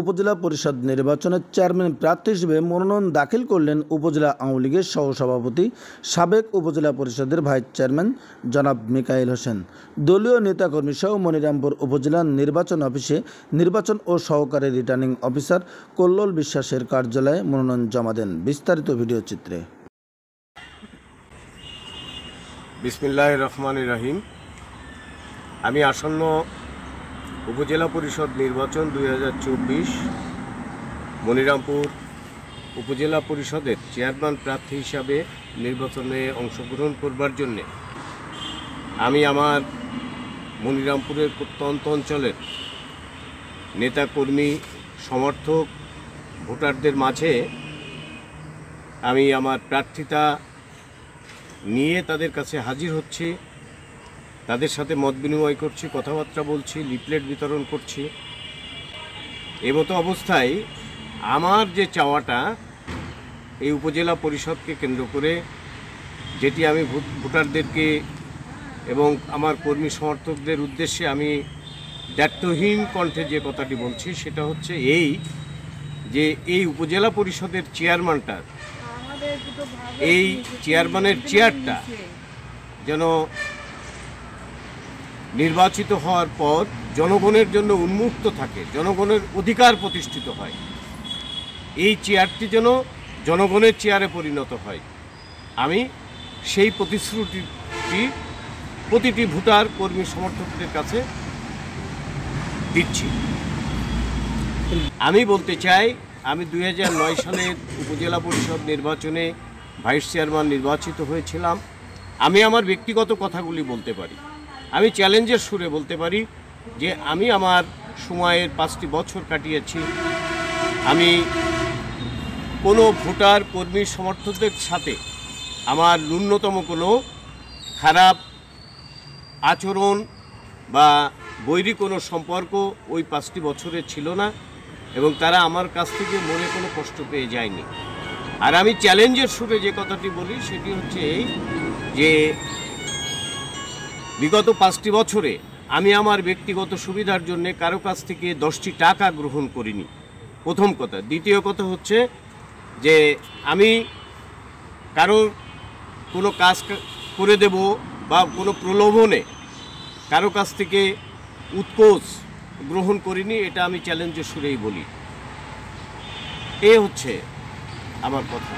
উপজেলা পরিষদ নির্বাচনের চেয়ারম্যান প্রার্থী হিসেবে মনোনয়ন দাখিল করলেন উপজেলা আওয়ামী লীগের সহসভাপতি সাবেক উপজেলা পরিষদের ভাইস চেয়ারম্যান জনাব মিকাইল হোসেন। দলীয় নেতাকর্মী সহ মনিরামপুর উপজেলা নির্বাচন অফিসে নির্বাচন ও সহকারী রিটার্নিং অফিসার কল্লোল বিশ্বাসের কার্যালয়ে মনোনয়ন জমা দেন। বিস্তারিত ভিডিও চিত্রে। বিসমিল্লাহির রহমানির রহিম। আমি আসন্ন উপজেলা পরিষদ নির্বাচন 2024 মনিরামপুর উপজেলা পরিষদের চেয়ারম্যান প্রার্থী হিসাবে নির্বাচনে অংশগ্রহণ করবার জন্যে আমি আমার মনিরামপুরের প্রত্যন্ত অঞ্চলের নেতাকর্মী সমর্থক ভোটারদের মাঝে আমি আমার প্রার্থিতা নিয়ে তাদের কাছে হাজির হচ্ছি, তাদের সাথে মত বিনিময় করছি, কথাবার্তা বলছি, লিফলেট বিতরণ করছি। এমতো অবস্থায় আমার যে চাওয়াটা এই উপজেলা পরিষদকে কেন্দ্র করে, যেটি আমি ভোটারদেরকে এবং আমার কর্মী সমর্থকদের উদ্দেশ্যে আমি দায়িত্বহীন কণ্ঠে যে কথাটি বলছি সেটা হচ্ছে যে এই উপজেলা পরিষদের চেয়ারম্যানটা, এই চেয়ারম্যানের চেয়ারটা যেন নির্বাচিত হওয়ার পর জনগণের জন্য উন্মুক্ত থাকে, জনগণের অধিকার প্রতিষ্ঠিত হয়। এই চেয়ারটি যেন জনগণের চেয়ারে পরিণত হয়। আমি সেই প্রতিশ্রুতিটি প্রতিটি ভোটার কর্মী সমর্থকদের কাছে দিচ্ছি। আমি বলতে চাই, আমি 2009 সালের উপজেলা পরিষদ নির্বাচনে ভাইস চেয়ারম্যান নির্বাচিত হয়েছিলাম। আমি আমার ব্যক্তিগত কথাগুলি বলতে পারি, আমি চ্যালেঞ্জের সুরে বলতে পারি যে আমি আমার সময়ের 5টি বছর কাটিয়েছি। আমি কোনো ভোটার কর্মী সমর্থকদের সাথে আমার ন্যূনতম কোনো খারাপ আচরণ বা বৈরী কোনো সম্পর্ক ওই 5টি বছরে ছিল না, এবং তারা আমার কাছ থেকে মনে কোনো কষ্ট পেয়ে যায়নি। আর আমি চ্যালেঞ্জের সুরে যে কথাটি বলি সেটি হচ্ছে যে বিগত 5টি বছরে আমি আমার ব্যক্তিগত সুবিধার জন্য কারো কাছ থেকে 10টি টাকা গ্রহণ করিনি, প্রথম কথা। দ্বিতীয় কথা হচ্ছে যে আমি কারো কোনো কাজ করে দেব বা কোনো প্রলোভনে কারো কাছ থেকে উৎকোচ গ্রহণ করিনি, এটা আমি চ্যালেঞ্জের সুরেই বলি। এ হচ্ছে আমার কথা।